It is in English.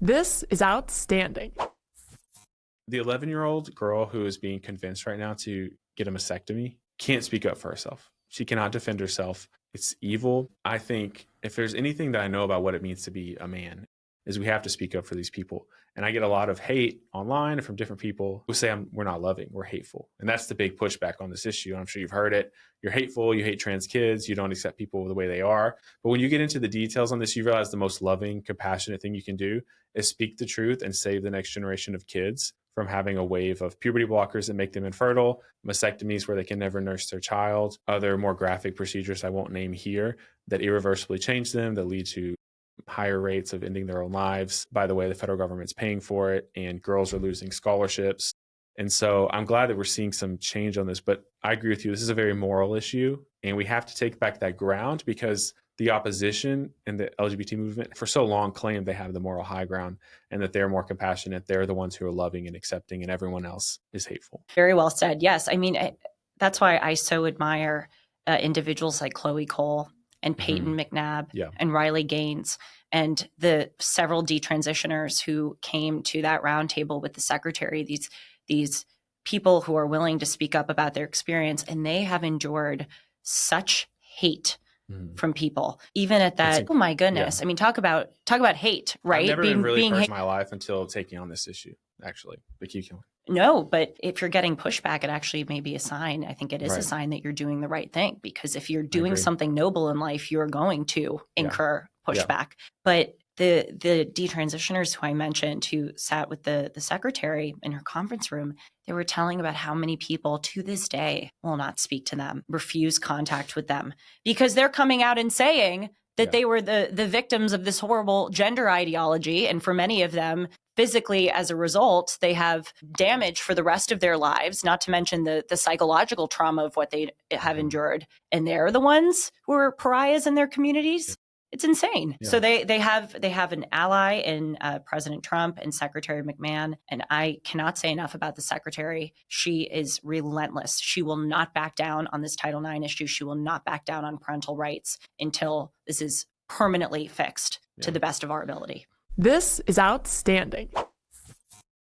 This is outstanding. The 11-year-old girl who is being convinced right now to get a mastectomy can't speak up for herself. She cannot defend herself. It's evil. I think if there's anything that I know about what it means to be a man, is we have to speak up for these people. And I get a lot of hate online from different people who say we're not loving, we're hateful. And that's the big pushback on this issue. I'm sure you've heard it. You're hateful, you hate trans kids, you don't accept people the way they are. But when you get into the details on this, you realize the most loving, compassionate thing you can do is speak the truth and save the next generation of kids from having a wave of puberty blockers that make them infertile, mastectomies where they can never nurse their child, other more graphic procedures I won't name here that irreversibly change them, that lead to higher rates of ending their own lives. By the way, the federal government's paying for it and girls are losing scholarships. And so I'm glad that we're seeing some change on this, but I agree with you. This is a very moral issue and we have to take back that ground because the opposition and the LGBT movement for so long claimed they have the moral high ground and that they're more compassionate. They're the ones who are loving and accepting and everyone else is hateful. Very well said. Yes. I mean, that's why I so admire individuals like Chloe Cole and Peyton McNabb and Riley Gaines and the several detransitioners who came to that roundtable with the secretary, these people who are willing to speak up about their experience, and they have endured such hate from people, even at that. Oh my goodness! Yeah. I mean, talk about hate, right? I've never been really hurt in my life until taking on this issue. Actually, but keep going. No, but if you're getting pushback, it actually may be a sign. I think it is a sign that you're doing the right thing, because if you're doing something noble in life, you're going to incur pushback. But the detransitioners who I mentioned who sat with the secretary in her conference room, they were telling about how many people to this day will not speak to them, refuse contact with them, because they're coming out and saying that they were the victims of this horrible gender ideology. And for many of them, physically, as a result, they have damage for the rest of their lives, not to mention the psychological trauma of what they have endured. And they're the ones who are pariahs in their communities. It's insane. Yeah. So they have an ally in President Trump and Secretary McMahon. And I cannot say enough about the secretary. She is relentless. She will not back down on this Title IX issue. She will not back down on parental rights until this is permanently fixed to the best of our ability. This is outstanding.